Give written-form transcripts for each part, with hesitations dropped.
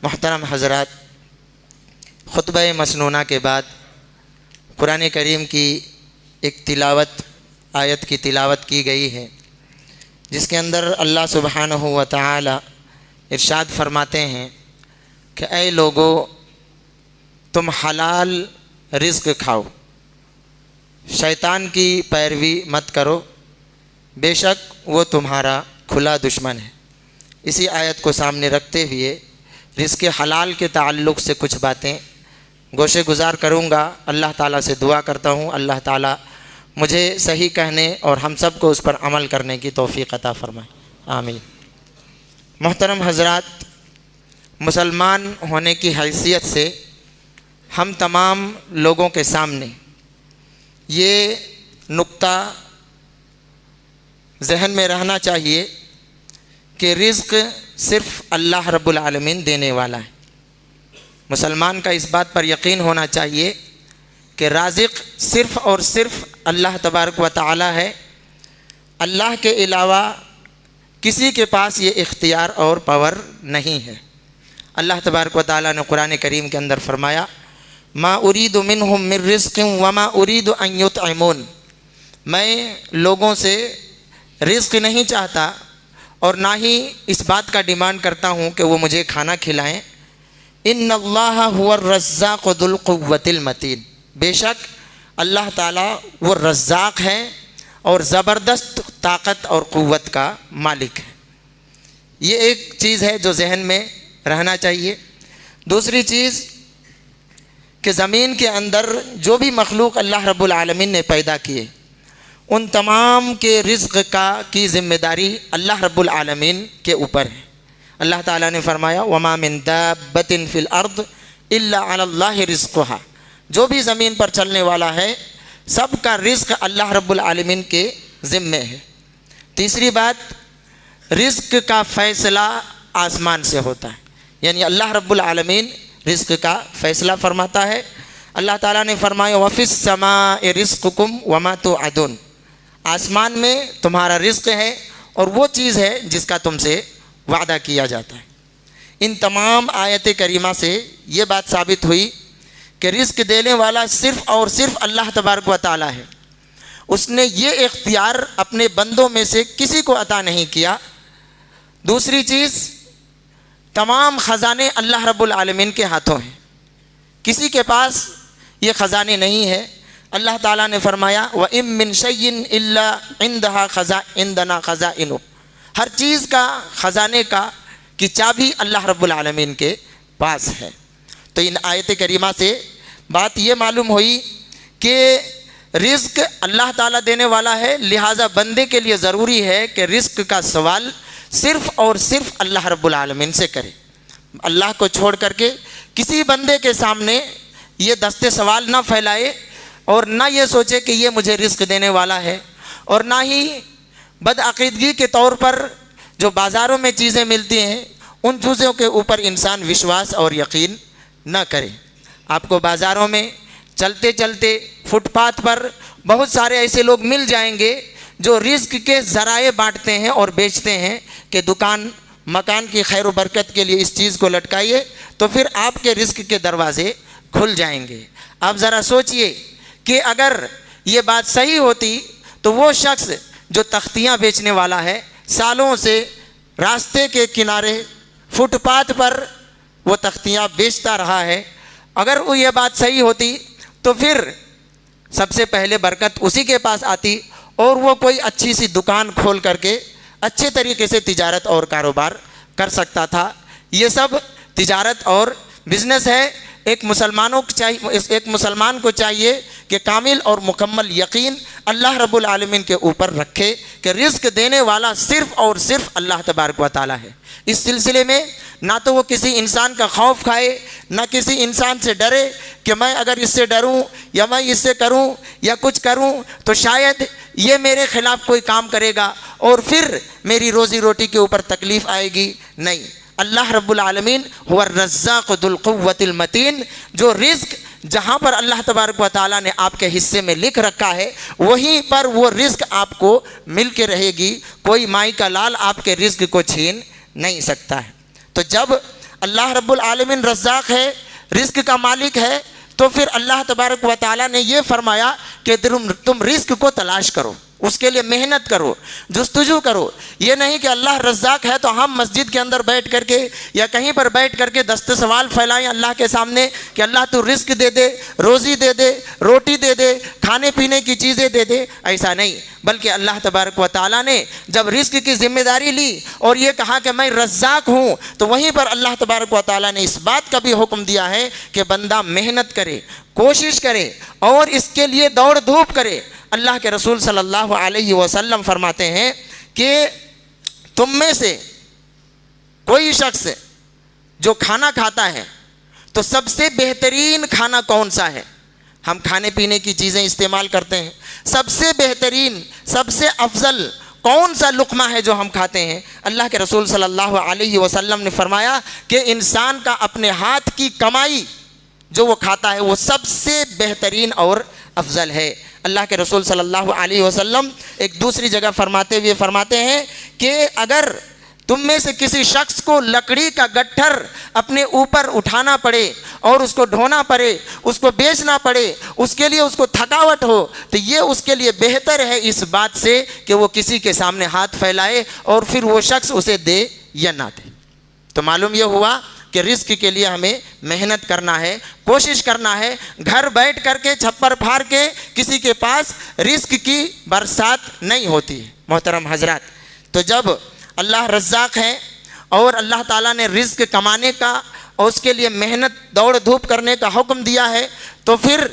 محترم حضرات، خطبہ مسنونہ کے بعد قرآن کریم کی ایک آیت کی تلاوت کی گئی ہے، جس کے اندر اللہ سبحانہ و تعالی ارشاد فرماتے ہیں کہ اے لوگو، تم حلال رزق کھاؤ، شیطان کی پیروی مت کرو، بے شک وہ تمہارا کھلا دشمن ہے۔ اسی آیت کو سامنے رکھتے ہوئے رزق حلال کے تعلق سے کچھ باتیں گوشے گزار کروں گا۔ اللہ تعالیٰ سے دعا کرتا ہوں اللہ تعالیٰ مجھے صحیح کہنے اور ہم سب کو اس پر عمل کرنے کی توفیق عطا فرمائے، آمین۔ محترم حضرات، مسلمان ہونے کی حیثیت سے ہم تمام لوگوں کے سامنے یہ نقطہ ذہن میں رہنا چاہیے کہ رزق صرف اللہ رب العالمین دینے والا ہے۔ مسلمان کا اس بات پر یقین ہونا چاہیے کہ رازق صرف اور صرف اللہ تبارک و تعالی ہے۔ اللہ کے علاوہ کسی کے پاس یہ اختیار اور پاور نہیں ہے۔ اللہ تبارک و تعالی نے قرآن کریم کے اندر فرمایا، ما ارید منہم من رزق وما ارید ان یطعمون، میں لوگوں سے رزق نہیں چاہتا اور نہ ہی اس بات کا ڈیمانڈ کرتا ہوں کہ وہ مجھے کھانا کھلائیں۔ ان اللہ هو الرزاق ذو القوۃ المتین، بے شک اللہ تعالیٰ وہ رزاق ہے اور زبردست طاقت اور قوت کا مالک ہے۔ یہ ایک چیز ہے جو ذہن میں رہنا چاہیے۔ دوسری چیز کہ زمین کے اندر جو بھی مخلوق اللہ رب العالمین نے پیدا کیے، ان تمام کے رزق کی ذمہ داری اللہ رب العالمین کے اوپر ہے۔ اللہ تعالیٰ نے فرمایا، وما من دابۃ فی الارض الا علی اللہ رزقها، جو بھی زمین پر چلنے والا ہے سب کا رزق اللہ رب العالمین کے ذمے ہے۔ تیسری بات، رزق کا فیصلہ آسمان سے ہوتا ہے، یعنی اللہ رب العالمین رزق کا فیصلہ فرماتا ہے۔ اللہ تعالیٰ نے فرمایا، وفی السماء رزقکم وما توعدون، آسمان میں تمہارا رزق ہے اور وہ چیز ہے جس کا تم سے وعدہ کیا جاتا ہے۔ ان تمام آیت کریمہ سے یہ بات ثابت ہوئی کہ رزق دینے والا صرف اور صرف اللہ تبارک و تعالی ہے۔ اس نے یہ اختیار اپنے بندوں میں سے کسی کو عطا نہیں کیا۔ دوسری چیز، تمام خزانے اللہ رب العالمین کے ہاتھوں ہیں، کسی کے پاس یہ خزانے نہیں ہیں۔ اللہ تعالیٰ نے فرمایا، وَإِن مِّن شَيْءٍ إِلَّا عِندَهَا عِندَنَا خَزَائِنُ، ہر چیز کا خزانے کی چابی اللہ رب العالمین کے پاس ہے۔ تو ان آیت کریمہ سے بات یہ معلوم ہوئی کہ رزق اللہ تعالیٰ دینے والا ہے، لہٰذا بندے کے لیے ضروری ہے کہ رزق کا سوال صرف اور صرف اللہ رب العالمین سے کرے۔ اللہ کو چھوڑ کر کے کسی بندے کے سامنے یہ دست سوال نہ پھیلائے اور نہ یہ سوچے کہ یہ مجھے رزق دینے والا ہے، اور نہ ہی بدعقیدگی کے طور پر جو بازاروں میں چیزیں ملتی ہیں ان چیزوں کے اوپر انسان وشواس اور یقین نہ کرے۔ آپ کو بازاروں میں چلتے چلتے فٹ پاتھ پر بہت سارے ایسے لوگ مل جائیں گے جو رزق کے ذرائع بانٹتے ہیں اور بیچتے ہیں کہ مکان کی خیر و برکت کے لیے اس چیز کو لٹکائیے تو پھر آپ کے رزق کے دروازے کھل جائیں گے۔ آپ ذرا سوچئے کہ اگر یہ بات صحیح ہوتی تو وہ شخص جو تختیاں بیچنے والا ہے، سالوں سے راستے کے کنارے فٹ پاتھ پر وہ تختیاں بیچتا رہا ہے، اگر وہ یہ بات صحیح ہوتی تو پھر سب سے پہلے برکت اسی کے پاس آتی اور وہ کوئی اچھی سی دکان کھول کر کے اچھے طریقے سے تجارت اور کاروبار کر سکتا تھا۔ یہ سب تجارت اور بزنس ہے۔ ایک مسلمان کو چاہیے کہ کامل اور مکمل یقین اللہ رب العالمین کے اوپر رکھے کہ رزق دینے والا صرف اور صرف اللہ تبارک و تعالی ہے۔ اس سلسلے میں نہ تو وہ کسی انسان کا خوف کھائے، نہ کسی انسان سے ڈرے کہ میں اگر اس سے ڈروں یا میں اس سے کروں یا کچھ کروں تو شاید یہ میرے خلاف کوئی کام کرے گا اور پھر میری روزی روٹی کے اوپر تکلیف آئے گی۔ نہیں، اللہ رب العالمین هو الرزاق ذو القوۃ المتین، جو رزق جہاں پر اللہ تبارک و تعالیٰ نے آپ کے حصے میں لکھ رکھا ہے وہیں پر وہ رزق آپ کو مل کے رہے گی۔ کوئی مائی کا لال آپ کے رزق کو چھین نہیں سکتا ہے۔ تو جب اللہ رب العالمین رزاق ہے، رزق کا مالک ہے، تو پھر اللہ تبارک و تعالیٰ نے یہ فرمایا کہ تم رزق کو تلاش کرو، اس کے لیے محنت کرو، جستجو کرو۔ یہ نہیں کہ اللہ رزاق ہے تو ہم مسجد کے اندر بیٹھ کر کے یا کہیں پر بیٹھ کر کے دست سوال پھیلائیں اللہ کے سامنے کہ اللہ تو رزق دے دے، روزی دے دے، روٹی دے دے، کھانے پینے کی چیزیں دے دے۔ ایسا نہیں، بلکہ اللہ تبارک و تعالیٰ نے جب رزق کی ذمہ داری لی اور یہ کہا کہ میں رزاق ہوں، تو وہیں پر اللہ تبارک و تعالیٰ نے اس بات کا بھی حکم دیا ہے کہ بندہ محنت کرے، کوشش کرے اور اس کے لیے دوڑ دھوپ کرے۔ اللہ کے رسول صلی اللہ علیہ وسلم فرماتے ہیں کہ تم میں سے کوئی شخص جو کھانا کھاتا ہے تو سب سے بہترین کھانا کون سا ہے؟ ہم کھانے پینے کی چیزیں استعمال کرتے ہیں، سب سے بہترین، سب سے افضل کون سا لقمہ ہے جو ہم کھاتے ہیں؟ اللہ کے رسول صلی اللہ علیہ وسلم نے فرمایا کہ انسان کا اپنے ہاتھ کی کمائی جو وہ کھاتا ہے وہ سب سے بہترین اور افضل ہے۔ اللہ کے رسول صلی اللہ علیہ وسلم ایک دوسری جگہ فرماتے ہوئے فرماتے ہیں کہ اگر تم میں سے کسی شخص کو لکڑی کا گٹھر اپنے اوپر اٹھانا پڑے اور اس کو ڈھونا پڑے، اس کو بیچنا پڑے، اس کے لیے اس کو تھکاوٹ ہو، تو یہ اس کے لیے بہتر ہے اس بات سے کہ وہ کسی کے سامنے ہاتھ پھیلائے اور پھر وہ شخص اسے دے یا نہ دے۔ تو معلوم یہ ہوا کہ رزق کے لیے ہمیں محنت کرنا ہے، کوشش کرنا ہے۔ گھر بیٹھ کر کے چھپر پھاڑ کے کسی کے پاس رزق کی برسات نہیں ہوتی ہے۔ محترم حضرات، تو جب اللہ رزاق ہے اور اللہ تعالیٰ نے رزق کمانے کا اور اس کے لیے محنت دوڑ دھوپ کرنے کا حکم دیا ہے، تو پھر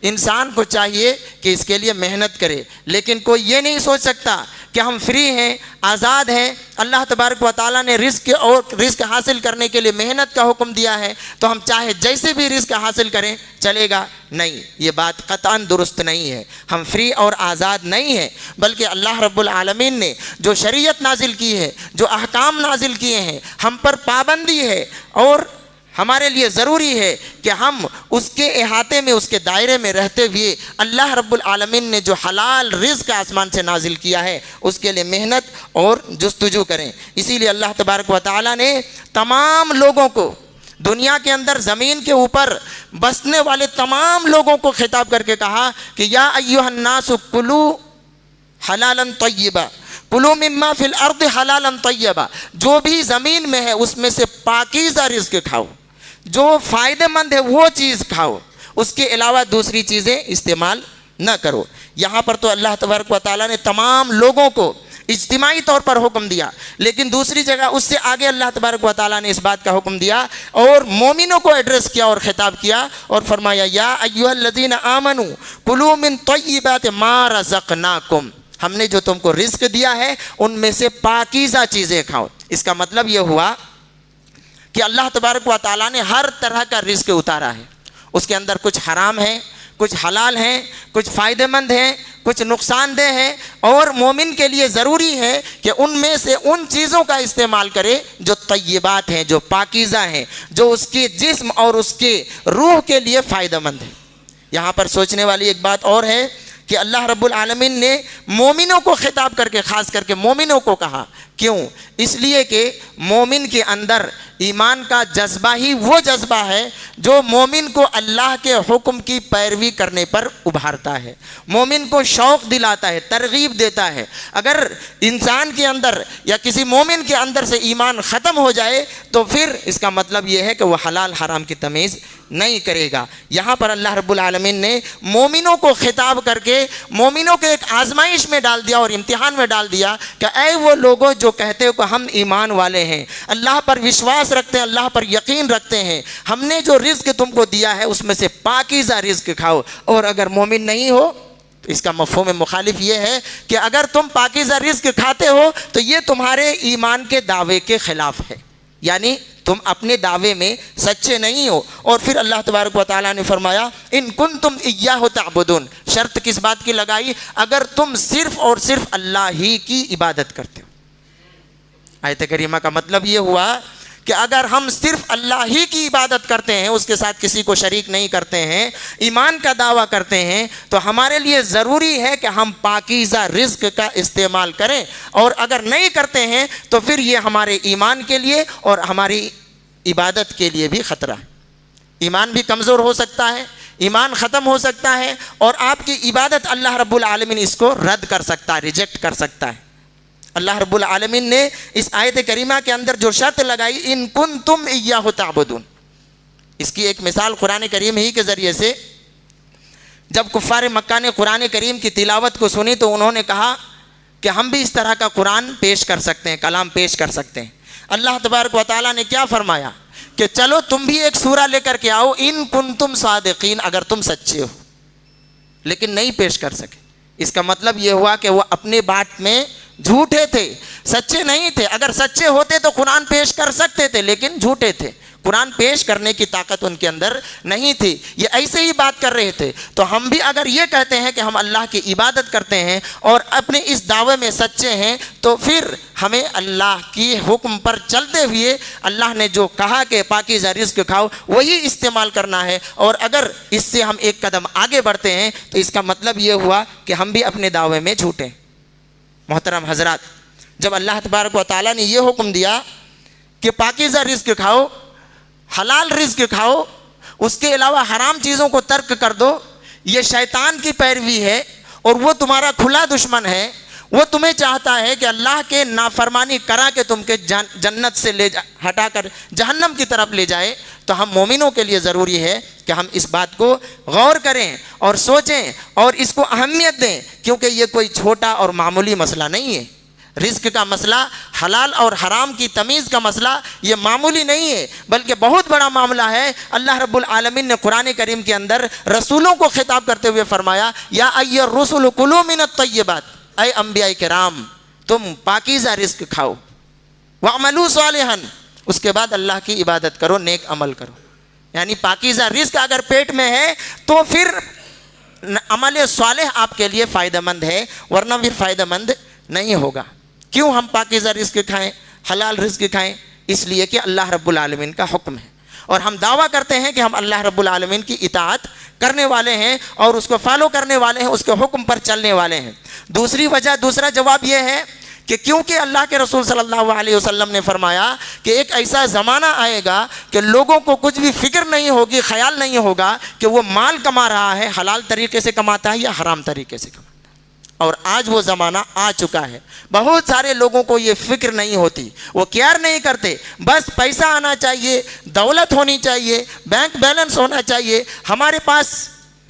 انسان کو چاہیے کہ اس کے لیے محنت کرے۔ لیکن کوئی یہ نہیں سوچ سکتا کہ ہم فری ہیں، آزاد ہیں، اللہ تبارک و تعالیٰ نے رزق حاصل کرنے کے لیے محنت کا حکم دیا ہے تو ہم چاہے جیسے بھی رزق حاصل کریں چلے گا۔ نہیں، یہ بات قطعاً درست نہیں ہے۔ ہم فری اور آزاد نہیں ہیں، بلکہ اللہ رب العالمین نے جو شریعت نازل کی ہے، جو احکام نازل کیے ہیں، ہم پر پابندی ہے اور ہمارے لیے ضروری ہے کہ ہم اس کے احاطے میں، اس کے دائرے میں رہتے ہوئے اللہ رب العالمین نے جو حلال رزق آسمان سے نازل کیا ہے اس کے لیے محنت اور جستجو کریں۔ اسی لیے اللہ تبارک و تعالیٰ نے تمام لوگوں کو، دنیا کے اندر زمین کے اوپر بسنے والے تمام لوگوں کو خطاب کر کے کہا کہ یا ایھا الناس کلوا حلالا طیبا، کلوا مما فی الارض حلالا طیبا، جو بھی زمین میں ہے اس میں سے پاکیزہ رزق کھاؤ، جو فائدہ مند ہے وہ چیز کھاؤ، اس کے علاوہ دوسری چیزیں استعمال نہ کرو۔ یہاں پر تو اللہ تبارک و تعالیٰ نے تمام لوگوں کو اجتماعی طور پر حکم دیا، لیکن دوسری جگہ اس سے آگے اللہ تبارک و تعالیٰ نے اس بات کا حکم دیا اور مومنوں کو ایڈریس کیا اور خطاب کیا اور فرمایا یا ایھا الذین آمنوا کلوا من طیبات ما رزقناکم، ہم نے جو تم کو رزق دیا ہے ان میں سے پاکیزہ چیزیں کھاؤ۔ اس کا مطلب یہ ہوا کہ اللہ تبارک و تعالیٰ نے ہر طرح کا رزق اتارا ہے، اس کے اندر کچھ حرام ہیں، کچھ حلال ہیں، کچھ فائدہ مند ہیں، کچھ نقصان دہ ہیں، اور مومن کے لیے ضروری ہے کہ ان میں سے ان چیزوں کا استعمال کرے جو طیبات ہیں، جو پاکیزہ ہیں، جو اس کے جسم اور اس کے روح کے لیے فائدہ مند ہیں۔ یہاں پر سوچنے والی ایک بات اور ہے کہ اللہ رب العالمین نے مومنوں کو خطاب کر کے، خاص کر کے مومنوں کو کہا، کیوں؟ اس لیے کہ مومن کے اندر ایمان کا جذبہ ہی وہ جذبہ ہے جو مومن کو اللہ کے حکم کی پیروی کرنے پر ابھارتا ہے، مومن کو شوق دلاتا ہے، ترغیب دیتا ہے۔ اگر انسان کے اندر یا کسی مومن کے اندر سے ایمان ختم ہو جائے تو پھر اس کا مطلب یہ ہے کہ وہ حلال حرام کی تمیز نہیں کرے گا۔ یہاں پر اللہ رب العالمین نے مومنوں کو خطاب کر کے مومنوں کے ایک آزمائش میں ڈال دیا اور امتحان میں ڈال دیا کہ اے وہ لوگوں جو کہتے ہو کہ ہم ایمان والے ہیں، اللہ پر وشواس رکھتے ہیں، اللہ پر یقین رکھتے ہیں، ہم نے جو رزق تم کو دیا ہے اس میں سے پاکیزہ رزق کھاؤ، اور اگر مومن نہیں ہو تو اس کا مفہوم مخالف یہ ہے کہ اگر تم پاکیزہ رزق کھاتے ہو تو یہ تمہارے ایمان کے دعوے کے خلاف ہے، یعنی تم اپنے دعوے میں سچے نہیں ہو۔ اور پھر اللہ تبارک و تعالیٰ نے فرمایا ان کنتم ایاہ تعبدون، شرط کس بات کی لگائی؟ اگر تم صرف اور صرف اللہ ہی کی عبادت کرتے ہو۔ آیت کریمہ کا مطلب یہ ہوا کہ اگر ہم صرف اللہ ہی کی عبادت کرتے ہیں، اس کے ساتھ کسی کو شریک نہیں کرتے ہیں، ایمان کا دعویٰ کرتے ہیں، تو ہمارے لیے ضروری ہے کہ ہم پاکیزہ رزق کا استعمال کریں، اور اگر نہیں کرتے ہیں تو پھر یہ ہمارے ایمان کے لیے اور ہماری عبادت کے لیے بھی خطرہ ہے. ایمان بھی کمزور ہو سکتا ہے, ایمان ختم ہو سکتا ہے, اور آپ کی عبادت اللہ رب العالمین اس کو رد کر سکتا ہے, ریجیکٹ کر سکتا ہے. اللہ رب العالمین نے اس آیت کریمہ کے اندر جو شرط لگائی, ان کنتم ایاہ تعبدون, اس کی ایک مثال قرآن کریم ہی کے ذریعے سے. جب کفار مکہ نے قرآن کریم کی تلاوت کو سنی تو انہوں نے کہا کہ ہم بھی اس طرح کا قرآن پیش کر سکتے ہیں, کلام پیش کر سکتے ہیں. اللہ تبارک و تعالیٰ نے کیا فرمایا کہ چلو تم بھی ایک سورہ لے کر کے آؤ, ان کنتم صادقین, اگر تم سچے ہو. لیکن نہیں پیش کر سکے. اس کا مطلب یہ ہوا کہ وہ اپنی بات میں جھوٹے تھے, سچے نہیں تھے. اگر سچے ہوتے تو قرآن پیش کر سکتے تھے, لیکن جھوٹے تھے. قرآن پیش کرنے کی طاقت ان کے اندر نہیں تھی. یہ ایسے ہی بات کر رہے تھے. تو ہم بھی اگر یہ کہتے ہیں کہ ہم اللہ کی عبادت کرتے ہیں اور اپنے اس دعوے میں سچے ہیں, تو پھر ہمیں اللہ کی حکم پر چلتے ہوئے اللہ نے جو کہا کہ پاکیزہ رزق کھاؤ وہی استعمال کرنا ہے. اور اگر اس سے ہم ایک قدم آگے بڑھتے ہیں تو اس کا مطلب یہ ہوا کہ ہم بھی اپنے دعوے میں جھوٹے. محترم حضرات, جب اللہ تبارک و تعالیٰ نے یہ حکم دیا کہ پاکیزہ رزق کھاؤ, حلال رزق کھاؤ, اس کے علاوہ حرام چیزوں کو ترک کر دو, یہ شیطان کی پیروی ہے اور وہ تمہارا کھلا دشمن ہے. وہ تمہیں چاہتا ہے کہ اللہ کے نافرمانی کرا کے تم کے جنت سے ہٹا کر جہنم کی طرف لے جائے. تو ہم مومنوں کے لیے ضروری ہے کہ ہم اس بات کو غور کریں اور سوچیں اور اس کو اہمیت دیں, کیونکہ یہ کوئی چھوٹا اور معمولی مسئلہ نہیں ہے. رزق کا مسئلہ, حلال اور حرام کی تمیز کا مسئلہ, یہ معمولی نہیں ہے بلکہ بہت بڑا معاملہ ہے. اللہ رب العالمین نے قرآن کریم کے اندر رسولوں کو خطاب کرتے ہوئے فرمایا, یا ایھا الرسل کلوا من الطیبات, اے انبیاء کرام تم پاکیزہ رزق کھاؤ, واعملوا صالحا, اس کے بعد اللہ کی عبادت کرو, نیک عمل کرو. یعنی پاکیزہ رزق اگر پیٹ میں ہے تو پھر عمل صالح آپ کے لیے فائدہ مند ہے, ورنہ پھر فائدہ مند نہیں ہوگا. کیوں ہم پاکیزہ رزق کھائیں, حلال رزق کھائیں؟ اس لیے کہ اللہ رب العالمین کا حکم ہے, اور ہم دعویٰ کرتے ہیں کہ ہم اللہ رب العالمین کی اطاعت کرنے والے ہیں اور اس کو فالو کرنے والے ہیں, اس کے حکم پر چلنے والے ہیں. دوسری وجہ, دوسرا جواب یہ ہے کہ کیونکہ اللہ کے رسول صلی اللہ علیہ وسلم نے فرمایا کہ ایک ایسا زمانہ آئے گا کہ لوگوں کو کچھ بھی فکر نہیں ہوگی, خیال نہیں ہوگا کہ وہ مال کما رہا ہے, حلال طریقے سے کماتا ہے یا حرام طریقے سے کماتا ہے. اور آج وہ زمانہ آ چکا ہے. بہت سارے لوگوں کو یہ فکر نہیں ہوتی, وہ کیئر نہیں کرتے. بس پیسہ آنا چاہیے, دولت ہونی چاہیے, بینک بیلنس ہونا چاہیے, ہمارے پاس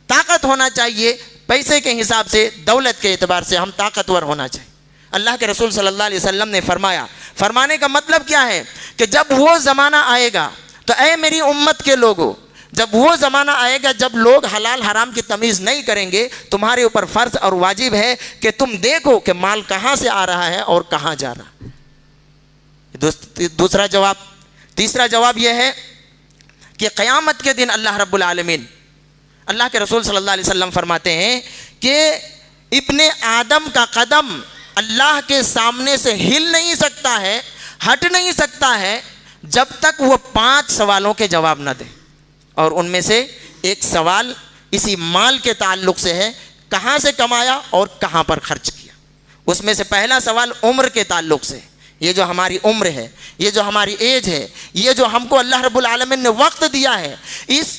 طاقت ہونا چاہیے. پیسے کے حساب سے, دولت کے اعتبار سے ہم طاقتور ہونا چاہیے. اللہ کے رسول صلی اللہ علیہ وسلم نے فرمایا, فرمانے کا مطلب کیا ہے کہ جب وہ زمانہ آئے گا تو اے میری امت کے لوگوں, جب وہ زمانہ آئے گا جب لوگ حلال حرام کی تمیز نہیں کریں گے, تمہارے اوپر فرض اور واجب ہے کہ تم دیکھو کہ مال کہاں سے آ رہا ہے اور کہاں جا رہا ہے. دوسرا جواب, تیسرا جواب یہ ہے کہ قیامت کے دن اللہ رب العالمین, اللہ کے رسول صلی اللہ علیہ وسلم فرماتے ہیں کہ ابن آدم کا قدم اللہ کے سامنے سے ہل نہیں سکتا ہے, ہٹ نہیں سکتا ہے, جب تک وہ 5 سوالوں کے جواب نہ دے. اور ان میں سے ایک سوال اسی مال کے تعلق سے ہے, کہاں سے کمایا اور کہاں پر خرچ کیا. اس میں سے پہلا سوال عمر کے تعلق سے, یہ جو ہماری عمر ہے, یہ جو ہماری ایج ہے, یہ جو ہم کو اللہ رب العالمین نے وقت دیا ہے, اس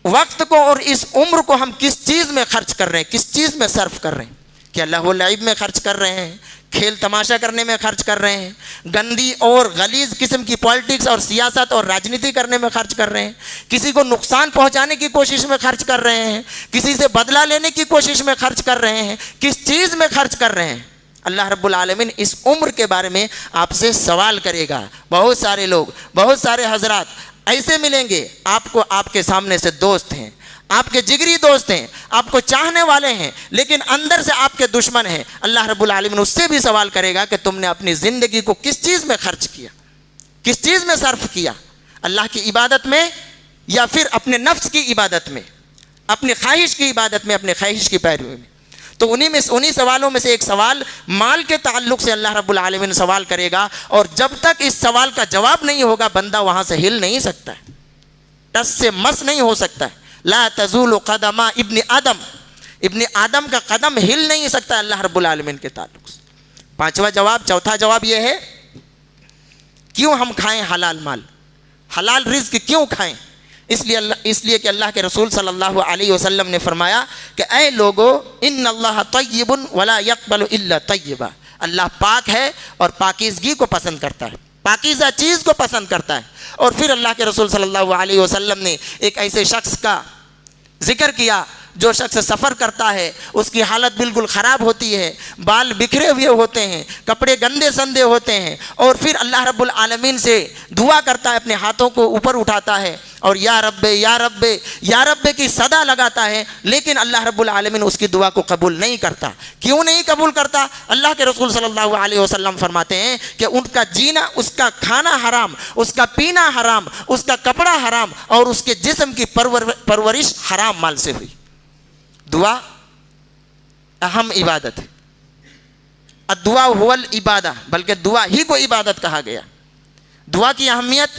وقت کو اور اس عمر کو ہم کس چیز میں خرچ کر رہے ہیں, کس چیز میں صرف کر رہے ہیں. کیا لہو و لعب میں خرچ کر رہے ہیں, کھیل تماشا کرنے میں خرچ کر رہے ہیں, گندی اور غلیظ قسم کی پالیٹکس اور سیاست اور راجنیتی کرنے میں خرچ کر رہے ہیں, کسی کو نقصان پہنچانے کی کوشش میں خرچ کر رہے ہیں, کسی سے بدلہ لینے کی کوشش میں خرچ کر رہے ہیں, کس چیز میں خرچ کر رہے ہیں. اللہ رب العالمین اس عمر کے بارے میں آپ سے سوال کرے گا. بہت سارے لوگ, بہت سارے حضرات ایسے ملیں گے آپ کو, آپ کے سامنے سے دوست ہیں, آپ کے جگری دوست ہیں, آپ کو چاہنے والے ہیں, لیکن اندر سے آپ کے دشمن ہیں. اللہ رب العالمین اس سے بھی سوال کرے گا کہ تم نے اپنی زندگی کو کس چیز میں خرچ کیا, کس چیز میں صرف کیا, اللہ کی عبادت میں یا پھر اپنے نفس کی عبادت میں, اپنی خواہش کی عبادت میں, اپنے خواہش کی پیروی میں. تو انہی سوالوں میں سے ایک سوال مال کے تعلق سے اللہ رب العالمین سوال کرے گا, اور جب تک اس سوال کا جواب نہیں ہوگا بندہ وہاں سے ہل نہیں سکتا ہے, ٹس سے مس نہیں ہو سکتا ہے. لا تزول قدم ابن آدم, ابن آدم کا قدم ہل نہیں سکتا اللہ رب العالمین کے تعلق سے. چوتھا جواب یہ ہے کیوں ہم کھائیں حلال مال. حلال رزق کیوں کھائیں؟ اس لیے کہ اللہ کے رسول صلی اللہ علیہ وسلم نے فرمایا کہ اے لوگو ان اللہ طیب ولا یقبل الا طیبا، اللہ پاک ہے اور پاکیزگی کو پسند کرتا ہے، پاکیزہ چیز کو پسند کرتا ہے۔ اور پھر اللہ کے رسول صلی اللہ علیہ وسلم نے ایک ایسے شخص کا ذکر کیا جو شخص سفر کرتا ہے، اس کی حالت بالکل خراب ہوتی ہے، بال بکھرے ہوئے ہوتے ہیں، کپڑے گندے سندے ہوتے ہیں، اور پھر اللہ رب العالمین سے دعا کرتا ہے، اپنے ہاتھوں کو اوپر اٹھاتا ہے اور یا رب یا رب یا رب کی صدا لگاتا ہے، لیکن اللہ رب العالمین اس کی دعا کو قبول نہیں کرتا۔ کیوں نہیں قبول کرتا؟ اللہ کے رسول صلی اللہ علیہ وسلم فرماتے ہیں کہ ان کا جینا، اس کا کھانا حرام، اس کا پینا حرام، اس کا کپڑا حرام، اور اس کے جسم کی پرورش حرام مال سے ہوئی۔ دعا اہم عبادت ہے، الدعاء هو العبادہ، بلکہ دعا ہی کو عبادت کہا گیا۔ دعا کی اہمیت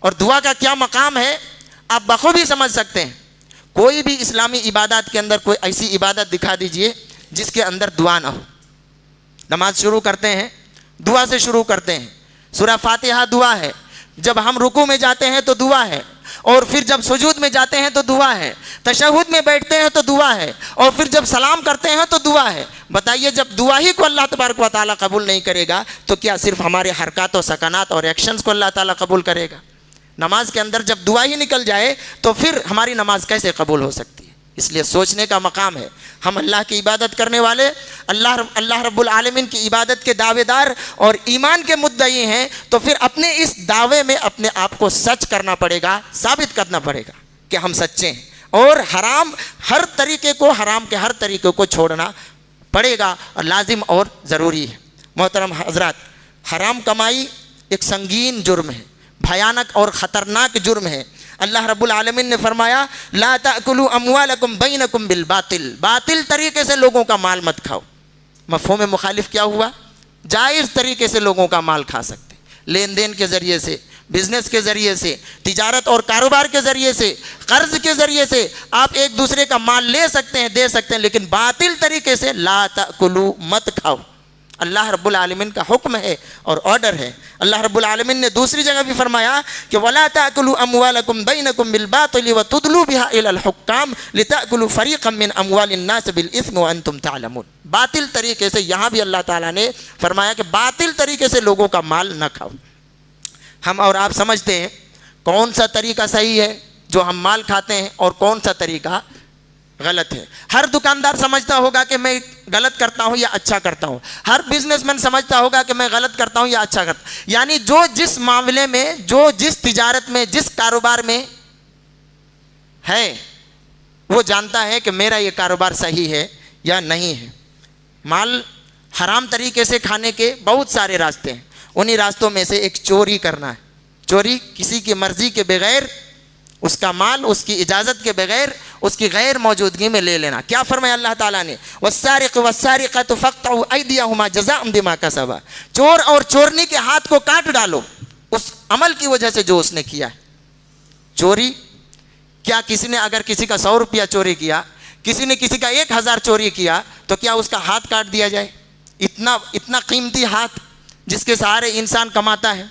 اور دعا کا کیا مقام ہے آپ بخوبی سمجھ سکتے ہیں۔ کوئی بھی اسلامی عبادات کے اندر کوئی ایسی عبادت دکھا دیجئے جس کے اندر دعا نہ ہو۔ نماز شروع کرتے ہیں دعا سے شروع کرتے ہیں، سورہ فاتحہ دعا ہے، جب ہم رکوع میں جاتے ہیں تو دعا ہے، اور پھر جب سجود میں جاتے ہیں تو دعا ہے، تشہد میں بیٹھتے ہیں تو دعا ہے، اور پھر جب سلام کرتے ہیں تو دعا ہے۔ بتائیے جب دعا ہی کو اللہ تبارک و تعالیٰ قبول نہیں کرے گا تو کیا صرف ہمارے حرکات و سکنات اور ایکشنز کو اللہ تعالیٰ قبول کرے گا؟ نماز کے اندر جب دعا ہی نکل جائے تو پھر ہماری نماز کیسے قبول ہو سکتی ہے؟ اس لیے سوچنے کا مقام ہے۔ ہم اللہ کی عبادت کرنے والے، اللہ رب العالمین کی عبادت کے دعوے دار اور ایمان کے مدعی ہیں، تو پھر اپنے اس دعوے میں اپنے آپ کو سچ کرنا پڑے گا، ثابت کرنا پڑے گا کہ ہم سچے ہیں، اور حرام ہر طریقے کو، حرام کے ہر طریقے کو چھوڑنا پڑے گا اور لازم اور ضروری ہے۔ محترم حضرات، حرام کمائی ایک سنگین جرم ہے، بھیانک اور خطرناک جرم ہے۔ اللہ رب العالمین نے فرمایا لا تأکلوا اموالکم بینکم بالباطل، باطل طریقے سے لوگوں کا مال مت کھاؤ۔ مفہوم مخالف کیا ہوا؟ جائز طریقے سے لوگوں کا مال کھا سکتے، لین دین کے ذریعے سے، بزنس کے ذریعے سے، تجارت اور کاروبار کے ذریعے سے، قرض کے ذریعے سے آپ ایک دوسرے کا مال لے سکتے ہیں، دے سکتے ہیں، لیکن باطل طریقے سے لا تأکلوا مت کھاؤ۔ اللہ رب العالمین کا حکم ہے اور آرڈر ہے۔ اللہ رب العالمین نے دوسری جگہ بھی فرمایا کہ وَلَا تَأْكُلُوا أَمْوَالَكُمْ بَيْنَكُمْ بِالْبَاطِلِ وَتُدْلُوا بِهَا إِلَى الْحُكَّامِ لِتَأْكُلُوا فَرِيقًا مِّنْ أَمْوَالِ النَّاسِ بِالْإِثْمِ وَأَنْتُمْ تَعْلَمُونَ۔ باطل طریقے سے، یہاں بھی اللہ تعالیٰ نے فرمایا کہ باطل طریقے سے لوگوں کا مال نہ کھاؤ۔ ہم اور آپ سمجھتے ہیں کون سا طریقہ صحیح ہے جو ہم مال کھاتے ہیں اور کون سا طریقہ غلط ہے۔ ہر دکاندار سمجھتا ہوگا کہ میں غلط کرتا ہوں یا اچھا کرتا ہوں، ہر بزنس مین سمجھتا ہوگا کہ میں غلط کرتا ہوں یا اچھا کرتا ہوں، یعنی جو جس معاملے میں، جو جس تجارت میں، جس کاروبار میں ہے، وہ جانتا ہے کہ میرا یہ کاروبار صحیح ہے یا نہیں ہے۔ مال حرام طریقے سے کھانے کے بہت سارے راستے ہیں، انہی راستوں میں سے ایک چوری کرنا ہے۔ چوری کسی کی مرضی کے بغیر، اس کا مال اس کی اجازت کے بغیر، اس کی غیر موجودگی میں لے لینا۔ کیا فرمایا اللہ تعالیٰ نے؟ وَالسَّارِقُ وَالسَّارِقَةُ فَاقْطَعُوا أَيْدِيَهُمَا جَزَاءً بِمَا كَسَبَا۔ چور اور چورنی کے ہاتھ کو کاٹ ڈالو اس عمل کی وجہ سے جو اس نے کیا ہے۔ چوری کیا کسی نے اگر کسی کا 100 روپیہ چوری کیا، کسی نے کسی کا 1000 چوری کیا، تو کیا اس کا ہاتھ کاٹ دیا جائے؟ اتنا قیمتی ہاتھ جس کے سہارے انسان کماتا ہے،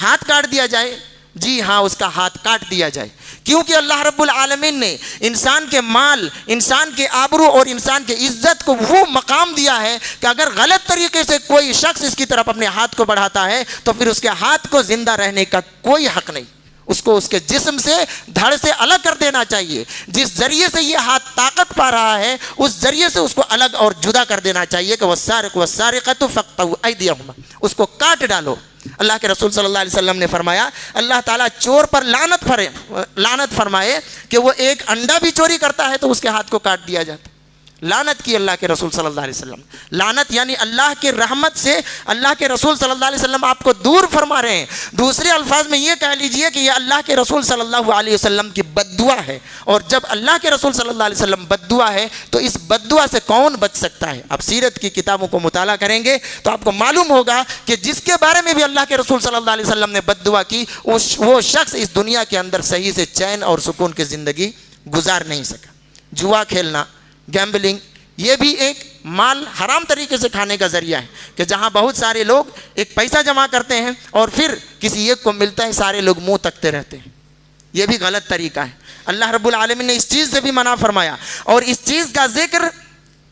ہاتھ کاٹ دیا جائے؟ جی ہاں، اس کا ہاتھ کاٹ دیا جائے، کیونکہ اللہ رب العالمین نے انسان کے مال، انسان کے آبرو اور انسان کے عزت کو وہ مقام دیا ہے کہ اگر غلط طریقے سے کوئی شخص اس کی طرف اپنے ہاتھ کو بڑھاتا ہے تو پھر اس کے ہاتھ کو زندہ رہنے کا کوئی حق نہیں، اس کو اس کے جسم سے، دھڑ سے الگ کر دینا چاہیے۔ جس ذریعے سے یہ ہاتھ طاقت پا رہا ہے اس ذریعے سے اس کو الگ اور جدا کر دینا چاہیے کہ وَالسَّارِقُ وَالسَّارِقَةُ فَاقْطَعُوا أَيْدِيَهُمَا، اس کو کاٹ ڈالو۔ اللہ کے رسول صلی اللہ علیہ وسلم نے فرمایا اللہ تعالیٰ چور پر لعنت فرمائے کہ وہ ایک انڈا بھی چوری کرتا ہے تو اس کے ہاتھ کو کاٹ دیا جاتا۔ لعنت کی اللہ کے رسول صلی اللہ علیہ وسلم۔ لعنت یعنی اللہ کے رحمت سے اللہ کے رسول صلی اللہ علیہ وسلم آپ کو دور فرما رہے ہیں۔ دوسرے الفاظ میں یہ کہہ لیجئے کہ یہ اللہ کے رسول صلی اللہ علیہ وسلم کی بد دعا ہے، اور جب اللہ کے رسول صلی اللہ علیہ وسلم بد دعا ہے تو اس بد دعا سے کون بچ سکتا ہے؟ آپ سیرت کی کتابوں کو مطالعہ کریں گے تو آپ کو معلوم ہوگا کہ جس کے بارے میں بھی اللہ کے رسول صلی اللہ علیہ وسلم نے بد دعا کی وہ شخص اس دنیا کے اندر صحیح سے چین اور سکون کی زندگی گزار نہیں سکا۔ جوا کھیلنا، گیمبلنگ، یہ بھی ایک مال حرام طریقے سے کھانے کا ذریعہ ہے کہ جہاں بہت سارے لوگ ایک پیسہ جمع کرتے ہیں اور پھر کسی ایک کو ملتا ہے سارے لوگ منہ تکتے رہتے ہیں. یہ بھی غلط طریقہ ہے. اللہ رب العالمین نے اس چیز سے بھی منع فرمایا, اور اس چیز کا ذکر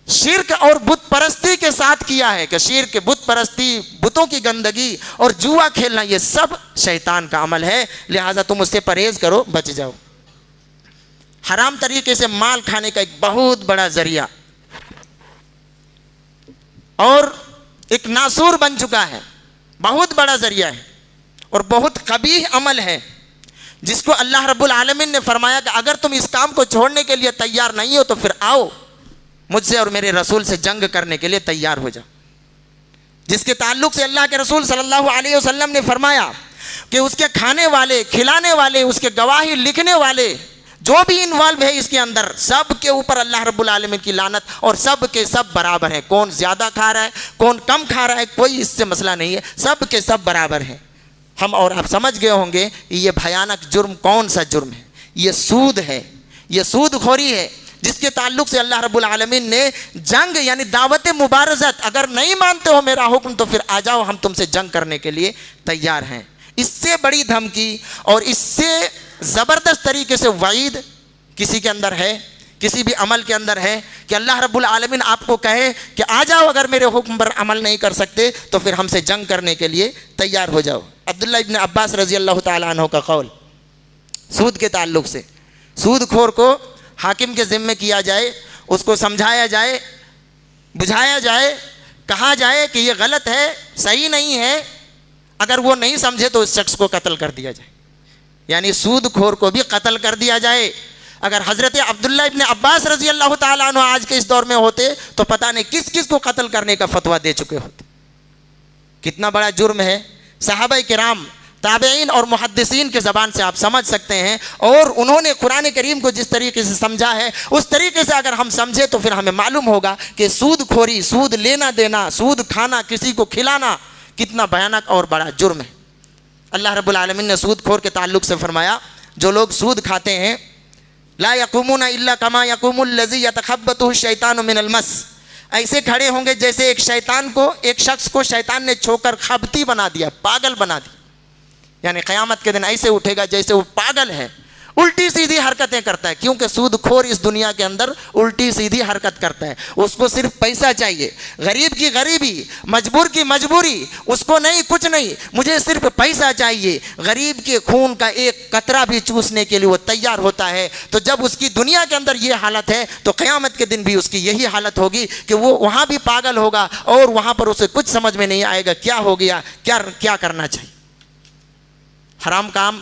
شرک اور بت پرستی کے ساتھ کیا ہے کہ شرک, بت پرستی, بتوں کی گندگی اور جوا کھیلنا یہ سب شیطان کا عمل ہے, لہٰذا تم اس سے پرہیز کرو, بچ جاؤ. حرام طریقے سے مال کھانے کا ایک بہت بڑا ذریعہ اور ایک ناسور بن چکا ہے, بہت بڑا ذریعہ ہے اور بہت قبیح عمل ہے, جس کو اللہ رب العالمین نے فرمایا کہ اگر تم اس کام کو چھوڑنے کے لیے تیار نہیں ہو تو پھر آؤ مجھ سے اور میرے رسول سے جنگ کرنے کے لیے تیار ہو جاؤ. جس کے تعلق سے اللہ کے رسول صلی اللہ علیہ وسلم نے فرمایا کہ اس کے کھانے والے, کھلانے والے, اس کے گواہی لکھنے والے, جو بھی انوالو ہے اس کے اندر, سب کے اوپر اللہ رب العالمین کی لعنت, اور سب کے سب برابر ہیں. کون زیادہ کھا رہا ہے, کون کم کھا رہا ہے, کوئی اس سے مسئلہ نہیں ہے, سب کے سب برابر ہیں. ہم اور آپ سمجھ گئے ہوں گے یہ بھیانک جرم کون سا جرم ہے. یہ سود ہے, یہ سود خوری ہے, جس کے تعلق سے اللہ رب العالمین نے جنگ یعنی دعوت مبارزت, اگر نہیں مانتے ہو میرا حکم تو پھر آ جاؤ, ہم تم سے جنگ کرنے کے لیے تیار ہیں. اس سے بڑی دھمکی اور اس سے زبردست طریقے سے وعید کسی کے اندر ہے, کسی بھی عمل کے اندر ہے کہ اللہ رب العالمین آپ کو کہے کہ آ جاؤ, اگر میرے حکم پر عمل نہیں کر سکتے تو پھر ہم سے جنگ کرنے کے لیے تیار ہو جاؤ. عبداللہ ابن عباس رضی اللہ تعالیٰ عنہ کا قول سود کے تعلق سے, سود خور کو حاکم کے ذمے کیا جائے, اس کو سمجھایا جائے, بجھایا جائے, کہا جائے کہ یہ غلط ہے, صحیح نہیں ہے, اگر وہ نہیں سمجھے تو اس شخص کو قتل کر دیا جائے, یعنی سود خور کو بھی قتل کر دیا جائے. اگر حضرت عبداللہ ابن عباس رضی اللہ تعالیٰ عنہ آج کے اس دور میں ہوتے تو پتہ نہیں کس کس کو قتل کرنے کا فتویٰ دے چکے ہوتے. کتنا بڑا جرم ہے. صحابہ کرام, تابعین اور محدثین کے زبان سے آپ سمجھ سکتے ہیں, اور انہوں نے قرآن کریم کو جس طریقے سے سمجھا ہے اس طریقے سے اگر ہم سمجھے تو پھر ہمیں معلوم ہوگا کہ سود خوری, سود لینا دینا, سود کھانا, کسی کو کھلانا کتنا بھیانک اور بڑا جرم ہے. اللہ رب العالمین نے سود خور کے تعلق سے فرمایا جو لوگ سود کھاتے ہیں لا یقومون الا کما یقوم الذی یتخبطہ الشیطان من المس, ایسے کھڑے ہوں گے جیسے ایک شخص کو شیطان نے چھو کر خبتی بنا دیا, پاگل بنا دیا. یعنی قیامت کے دن ایسے اٹھے گا جیسے وہ پاگل ہے, الٹی سیدھی حرکتیں کرتا ہے, کیونکہ سود خور اس دنیا کے اندر الٹی سیدھی حرکت کرتا ہے. اس کو صرف پیسہ چاہیے, غریب کی غریبی, مجبور کی مجبوری, اس کو نہیں کچھ نہیں, مجھے صرف پیسہ چاہیے. غریب کے خون کا ایک قطرہ بھی چوسنے کے لیے وہ تیار ہوتا ہے. تو جب اس کی دنیا کے اندر یہ حالت ہے تو قیامت کے دن بھی اس کی یہی حالت ہوگی کہ وہ وہاں بھی پاگل ہوگا اور وہاں پر اسے کچھ سمجھ میں نہیں آئے گا کیا ہو گیا, کیا کرنا چاہیے. حرام کام,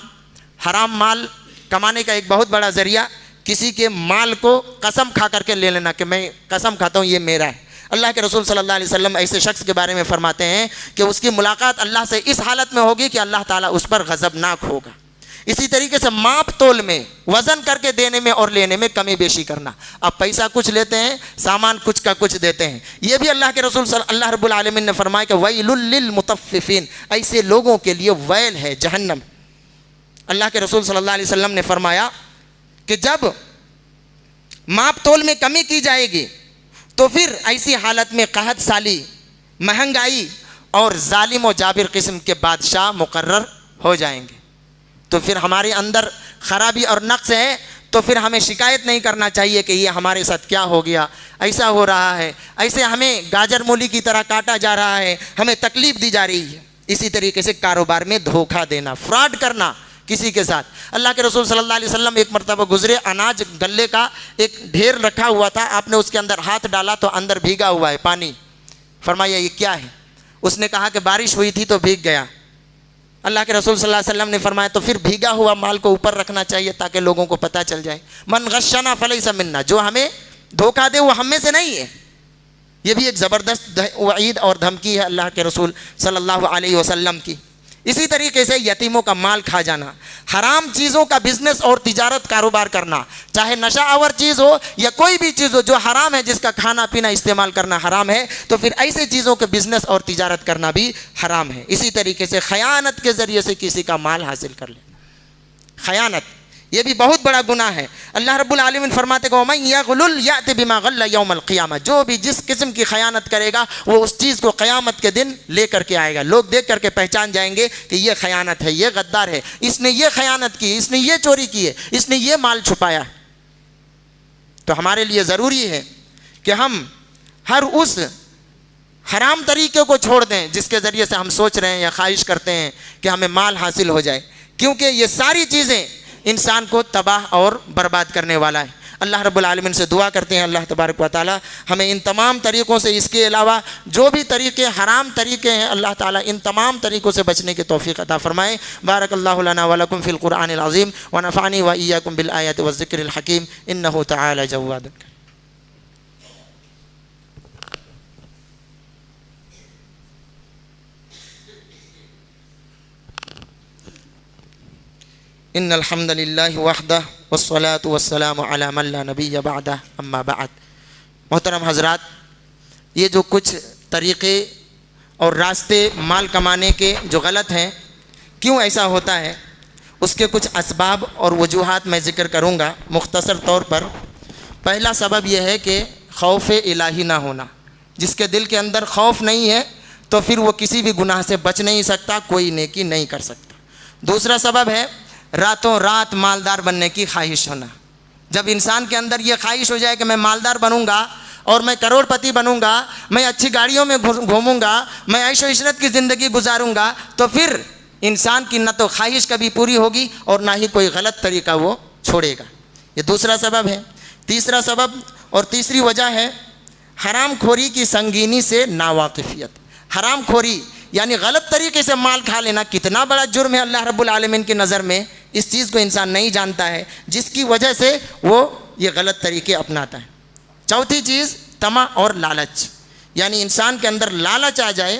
حرام مال کمانے کا ایک بہت بڑا ذریعہ کسی کے مال کو قسم کھا کر کے لے لینا کہ میں قسم کھاتا ہوں یہ میرا ہے. اللہ کے رسول صلی اللہ علیہ وسلم ایسے شخص کے بارے میں فرماتے ہیں کہ اس کی ملاقات اللہ سے اس حالت میں ہوگی کہ اللہ تعالیٰ اس پر غضبناک ہوگا. اسی طریقے سے ماپ تول میں, وزن کر کے دینے میں اور لینے میں کمی بیشی کرنا. آپ پیسہ کچھ لیتے ہیں, سامان کچھ کا کچھ دیتے ہیں. یہ بھی اللہ کے رسول اللہ رب العالمین نے فرمایا کہ ویل للمطففین, ایسے لوگوں کے لیے ویل ہے, جہنم. اللہ کے رسول صلی اللہ علیہ وسلم نے فرمایا کہ جب ماپ تول میں کمی کی جائے گی تو پھر ایسی حالت میں قحط سالی, مہنگائی اور ظالم و جابر قسم کے بادشاہ مقرر ہو جائیں گے. تو پھر ہمارے اندر خرابی اور نقص ہے تو پھر ہمیں شکایت نہیں کرنا چاہیے کہ یہ ہمارے ساتھ کیا ہو گیا, ایسا ہو رہا ہے, ایسے ہمیں گاجر مولی کی طرح کاٹا جا رہا ہے, ہمیں تکلیف دی جا رہی ہے. اسی طریقے سے کاروبار میں دھوکہ دینا, فراڈ کرنا کسی کے ساتھ. اللہ کے رسول صلی اللہ علیہ وسلم ایک مرتبہ گزرے, اناج گلے کا ایک ڈھیر رکھا ہوا تھا, آپ نے اس کے اندر ہاتھ ڈالا تو اندر بھیگا ہوا ہے پانی. فرمایا یہ کیا ہے؟ اس نے کہا کہ بارش ہوئی تھی تو بھیگ گیا. اللہ کے رسول صلی اللہ علیہ وسلم نے فرمایا تو پھر بھیگا ہوا مال کو اوپر رکھنا چاہیے تاکہ لوگوں کو پتہ چل جائے. من غشنا فلیس منا, جو ہمیں دھوکہ دے وہ ہم میں سے نہیں ہے. یہ بھی ایک زبردست وعید اور دھمکی ہے اللہ کے رسول صلی اللہ علیہ وسلم کی. اسی طریقے سے یتیموں کا مال کھا جانا, حرام چیزوں کا بزنس اور تجارت کاروبار کرنا, چاہے نشہ آور چیز ہو یا کوئی بھی چیز ہو جو حرام ہے, جس کا کھانا پینا استعمال کرنا حرام ہے, تو پھر ایسے چیزوں کے بزنس اور تجارت کرنا بھی حرام ہے. اسی طریقے سے خیانت کے ذریعے سے کسی کا مال حاصل کر لے. خیانت یہ بھی بہت بڑا گناہ ہے۔ اللہ رب العالمین فرماتے کہ وَمَن يَغْلُلْ يَأْتِ بِمَا غَلَّ يَوْمَ الْقِيَامَةِ، جو بھی جس قسم کی خیانت کرے گا وہ اس چیز کو قیامت کے دن لے کر کے آئے گا۔ لوگ دیکھ کر کے پہچان جائیں گے کہ یہ خیانت ہے، یہ غدار ہے، اس نے یہ خیانت کی، اس نے یہ چوری کی ہے، اس نے یہ مال چھپایا۔ تو ہمارے لیے ضروری ہے کہ ہم ہر اس حرام طریقے کو چھوڑ دیں جس کے ذریعے سے ہم سوچ رہے ہیں یا خواہش کرتے ہیں کہ ہمیں مال حاصل ہو جائے، کیونکہ یہ ساری چیزیں انسان کو تباہ اور برباد کرنے والا ہے۔ اللہ رب العالمین سے دعا کرتے ہیں اللہ تبارک و تعالی ہمیں ان تمام طریقوں سے، اس کے علاوہ جو بھی طریقے حرام طریقے ہیں، اللہ تعالی ان تمام طریقوں سے بچنے کی توفیق عطا فرمائے۔ بارک اللہ لنا ولکم فی القرآن العظیم ونفعنی وإیاکم بالآیات والذکر الحکیم انہ تعالی جواد۔ ان الحمد للہ وحدہ والصلاة والسلام علی من لا نبی بعدہ اما بعد۔ محترم حضرات، یہ جو کچھ طریقے اور راستے مال کمانے کے جو غلط ہیں، کیوں ایسا ہوتا ہے، اس کے کچھ اسباب اور وجوہات میں ذکر کروں گا مختصر طور پر۔ پہلا سبب یہ ہے کہ خوف الہی نہ ہونا۔ جس کے دل کے اندر خوف نہیں ہے تو پھر وہ کسی بھی گناہ سے بچ نہیں سکتا، کوئی نیکی نہیں کر سکتا۔ دوسرا سبب ہے راتوں رات مالدار بننے کی خواہش ہونا۔ جب انسان کے اندر یہ خواہش ہو جائے کہ میں مالدار بنوں گا اور میں کروڑ پتی بنوں گا، میں اچھی گاڑیوں میں گھوموں گا، میں عیش و عشرت کی زندگی گزاروں گا، تو پھر انسان کی نہ تو خواہش کبھی پوری ہوگی اور نہ ہی کوئی غلط طریقہ وہ چھوڑے گا۔ یہ دوسرا سبب ہے۔ تیسرا سبب اور تیسری وجہ ہے حرام خوری کی سنگینی سے ناواقفیت۔ حرام خوری یعنی غلط طریقے سے مال کھا لینا کتنا بڑا جرم ہے اللہ رب العالمین کی نظر میں، اس چیز کو انسان نہیں جانتا ہے، جس کی وجہ سے وہ یہ غلط طریقے اپناتا ہے۔ چوتھی چیز طمع اور لالچ، یعنی انسان کے اندر لالچ آ جائے،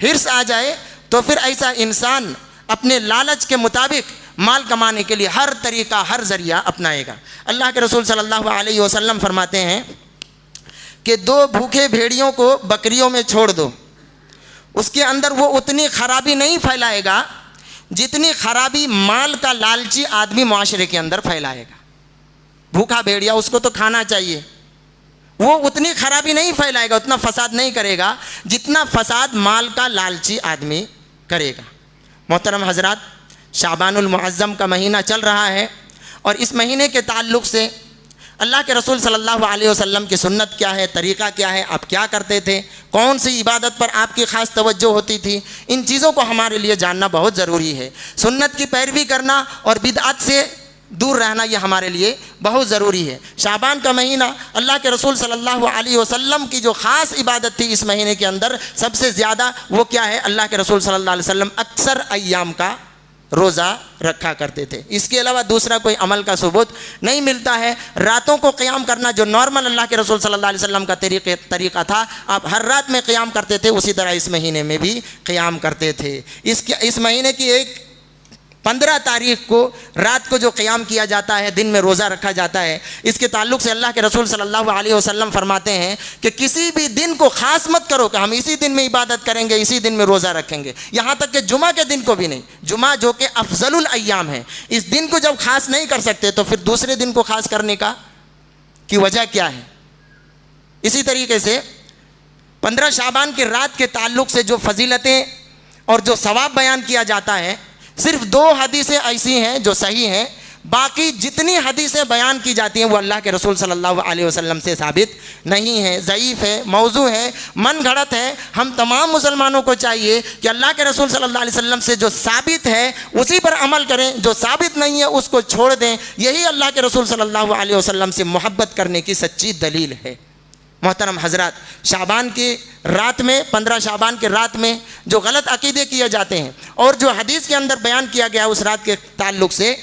حرص آ جائے، تو پھر ایسا انسان اپنے لالچ کے مطابق مال کمانے کے لیے ہر طریقہ ہر ذریعہ اپنائے گا۔ اللہ کے رسول صلی اللہ علیہ وسلم فرماتے ہیں کہ 2 بھوکے بھیڑیوں کو بکریوں میں چھوڑ دو، اس کے اندر وہ اتنی خرابی نہیں پھیلائے گا جتنی خرابی مال کا لالچی آدمی معاشرے کے اندر پھیلائے گا۔ بھوکا بھیڑیا، اس کو تو کھانا چاہیے، وہ اتنی خرابی نہیں پھیلائے گا، اتنا فساد نہیں کرے گا جتنا فساد مال کا لالچی آدمی کرے گا۔ محترم حضرات، شعبان المعظم کا مہینہ چل رہا ہے، اور اس مہینے کے تعلق سے اللہ کے رسول صلی اللہ علیہ وسلم کی سنت کیا ہے، طریقہ کیا ہے، آپ کیا کرتے تھے، کون سی عبادت پر آپ کی خاص توجہ ہوتی تھی، ان چیزوں کو ہمارے لیے جاننا بہت ضروری ہے۔ سنت کی پیروی کرنا اور بدعت سے دور رہنا یہ ہمارے لیے بہت ضروری ہے۔ شعبان کا مہینہ، اللہ کے رسول صلی اللہ علیہ وسلم کی جو خاص عبادت تھی اس مہینے کے اندر سب سے زیادہ، وہ کیا ہے؟ اللہ کے رسول صلی اللہ علیہ وسلم اکثر ایام کا روزہ رکھا کرتے تھے۔ اس کے علاوہ دوسرا کوئی عمل کا ثبوت نہیں ملتا ہے۔ راتوں کو قیام کرنا جو نارمل اللہ کے رسول صلی اللہ علیہ وسلم کا طریقہ تھا، آپ ہر رات میں قیام کرتے تھے، اسی طرح اس مہینے میں بھی قیام کرتے تھے۔ اس مہینے کی 15 تاریخ کو رات کو جو قیام کیا جاتا ہے، دن میں روزہ رکھا جاتا ہے، اس کے تعلق سے اللہ کے رسول صلی اللہ علیہ وسلم فرماتے ہیں کہ کسی بھی دن کو خاص مت کرو کہ ہم اسی دن میں عبادت کریں گے، اسی دن میں روزہ رکھیں گے، یہاں تک کہ جمعہ کے دن کو بھی نہیں۔ جمعہ جو کہ افضل الایام ہے، اس دن کو جب خاص نہیں کر سکتے تو پھر دوسرے دن کو خاص کرنے کی وجہ کیا ہے؟ اسی طریقے سے 15 شعبان کی رات کے تعلق سے جو فضیلتیں اور جو ثواب بیان کیا جاتا ہے، صرف 2 حدیثیں ایسی ہیں جو صحیح ہیں، باقی جتنی حدیثیں بیان کی جاتی ہیں وہ اللہ کے رسول صلی اللہ علیہ وسلم سے ثابت نہیں ہے، ضعیف ہے، موضوع ہے، من گھڑت ہے۔ ہم تمام مسلمانوں کو چاہیے کہ اللہ کے رسول صلی اللہ علیہ وسلم سے جو ثابت ہے اسی پر عمل کریں، جو ثابت نہیں ہے اس کو چھوڑ دیں۔ یہی اللہ کے رسول صلی اللہ علیہ وسلم سے محبت کرنے کی سچی دلیل ہے۔ محترم حضرات، شعبان کی رات میں، 15 شعبان کی رات میں جو غلط عقیدے کیے جاتے ہیں اور جو حدیث کے اندر بیان کیا گیا اس رات کے تعلق سے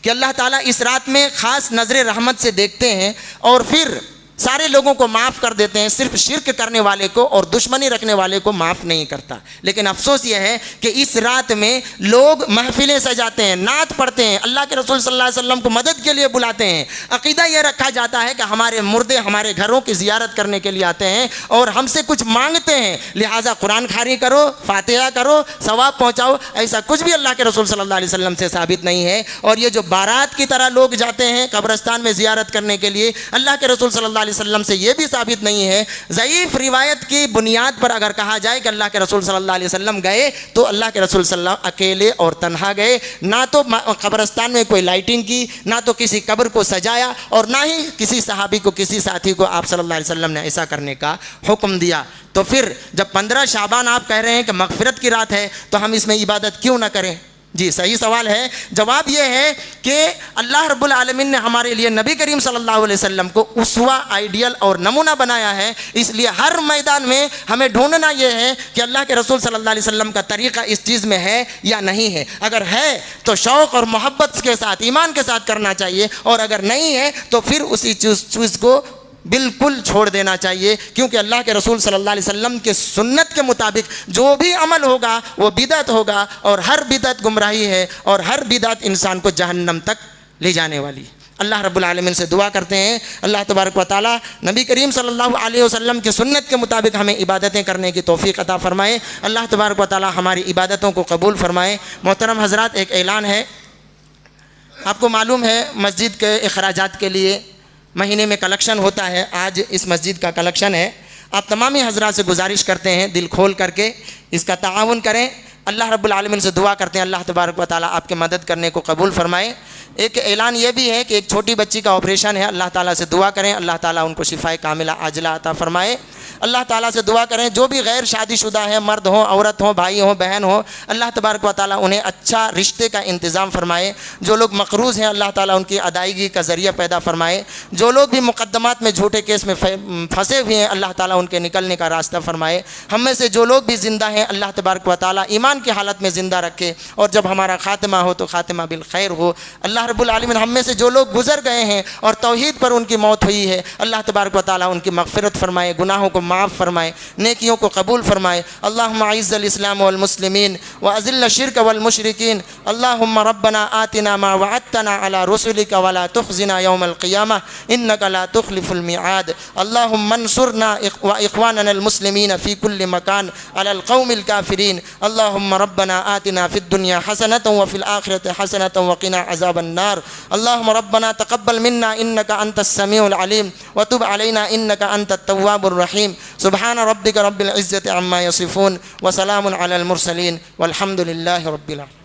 کہ اللہ تعالیٰ اس رات میں خاص نظر رحمت سے دیکھتے ہیں اور پھر سارے لوگوں کو معاف کر دیتے ہیں، صرف شرک کرنے والے کو اور دشمنی رکھنے والے کو معاف نہیں کرتا۔ لیکن افسوس یہ ہے کہ اس رات میں لوگ محفلیں سجاتے ہیں، نعت پڑھتے ہیں، اللہ کے رسول صلی اللہ علیہ وسلم کو مدد کے لیے بلاتے ہیں، عقیدہ یہ رکھا جاتا ہے کہ ہمارے مردے ہمارے گھروں کی زیارت کرنے کے لیے آتے ہیں اور ہم سے کچھ مانگتے ہیں، لہٰذا قرآن خوانی کرو، فاتحہ کرو، ثواب پہنچاؤ۔ ایسا کچھ بھی اللہ کے رسول صلی اللہ علیہ وسلم سے ثابت نہیں ہے۔ اور یہ جو بارات کی طرح لوگ جاتے ہیں قبرستان میں زیارت کرنے کے لیے، اللہ کے رسول صلی اللہ علیہ وسلم سے یہ بھی ثابت نہیں ہے۔ ضعیف روایت کی بنیاد پر اگر کہا جائے کہ اللہ کے رسول صلی اللہ علیہ وسلم گئے تو اللہ کے رسول صلی اللہ علیہ وسلم اکیلے اور تنہا گئے، نہ تو قبرستان میں کوئی لائٹنگ کی، نہ تو کسی قبر کو سجایا، اور نہ ہی کسی صحابی کو، کسی ساتھی کو آپ صلی اللہ علیہ وسلم نے ایسا کرنے کا حکم دیا۔ تو پھر جب 15 شعبان آپ کہہ رہے ہیں کہ مغفرت کی رات ہے تو ہم اس میں عبادت کیوں نہ کریں؟ جی صحیح سوال ہے۔ جواب یہ ہے کہ اللہ رب العالمین نے ہمارے لیے نبی کریم صلی اللہ علیہ وسلم کو اسوہ، آئیڈیل اور نمونہ بنایا ہے، اس لیے ہر میدان میں ہمیں ڈھونڈنا یہ ہے کہ اللہ کے رسول صلی اللہ علیہ وسلم کا طریقہ اس چیز میں ہے یا نہیں ہے۔ اگر ہے تو شوق اور محبت کے ساتھ، ایمان کے ساتھ کرنا چاہیے، اور اگر نہیں ہے تو پھر اسی چیز کو بالکل چھوڑ دینا چاہیے، کیونکہ اللہ کے رسول صلی اللہ علیہ وسلم کے سنت کے مطابق جو بھی عمل ہوگا وہ بدعت ہوگا، اور ہر بدعت گمراہی ہے، اور ہر بدعت انسان کو جہنم تک لے جانے والی ہے۔ اللہ رب العالمین سے دعا کرتے ہیں اللہ تبارک و تعالی نبی کریم صلی اللہ علیہ وسلم کی سنت کے مطابق ہمیں عبادتیں کرنے کی توفیق عطا فرمائے۔ اللہ تبارک و تعالی ہماری عبادتوں کو قبول فرمائے۔ محترم حضرات، ایک اعلان ہے، آپ کو معلوم ہے مسجد کے اخراجات کے لیے مہینے میں کلیکشن ہوتا ہے۔ آج اس مسجد کا کلیکشن ہے۔ آپ تمامی حضرات سے گزارش کرتے ہیں دل کھول کر کے اس کا تعاون کریں۔ اللہ رب العالمین سے دعا کرتے ہیں اللہ تبارک و تعالیٰ آپ کے مدد کرنے کو قبول فرمائے۔ ایک اعلان یہ بھی ہے کہ ایک چھوٹی بچی کا آپریشن ہے، اللہ تعالیٰ سے دعا کریں اللہ تعالیٰ ان کو شفائے کاملہ عاجلہ عطا فرمائے۔ اللہ تعالیٰ سے دعا کریں جو بھی غیر شادی شدہ ہیں، مرد ہوں، عورت ہوں، بھائی ہوں، بہن ہوں، اللہ تبارک و تعالیٰ انہیں اچھا رشتے کا انتظام فرمائے۔ جو لوگ مقروض ہیں اللہ تعالیٰ ان کی ادائیگی کا ذریعہ پیدا فرمائے۔ جو لوگ بھی مقدمات میں جھوٹے کیس میں پھنسے ہوئے ہیں اللہ تعالیٰ ان کے نکلنے کا راستہ فرمائے۔ ہم میں سے جو لوگ بھی زندہ ہیں اللہ تبارک و تعالیٰ ایمان کی حالت میں زندہ رکھے، اور جب ہمارا خاتمہ ہو تو خاتمہ بالخیر ہو۔ اللہ رب العالمین ہم میں سے جو لوگ گزر گئے ہیں اور توحید پر ان کی موت ہوئی ہے اللہ تبارک و تعالیٰ ان کی مغفرت فرمائے، گناہوں کو معاف فرمائے، نیکیوں کو قبول فرمائے۔ اللہم اعز الاسلام والمسلمین واذل الشرک والمشرکین۔ اللہم ربنا آتنا ما وعدتنا علی رسلک ولا تخزنا یوم القیامہ انک لا تخلف الميعاد۔ اللہم انصرنا واخواننا المسلمین فی کل مکان علی القوم الکافرین۔ اللہم ربنا آتنا فی الدنیا حسنة وفی الآخرة حسنة وقنا عذاب النار۔ اللہم ربنا تقبل منا انک انت السمیع العلیم وتب علینا انک انت التواب الرحیم۔ سبحان ربک رب العزة عما یصفون وسلام علی المرسلین والحمد للہ رب العالمین۔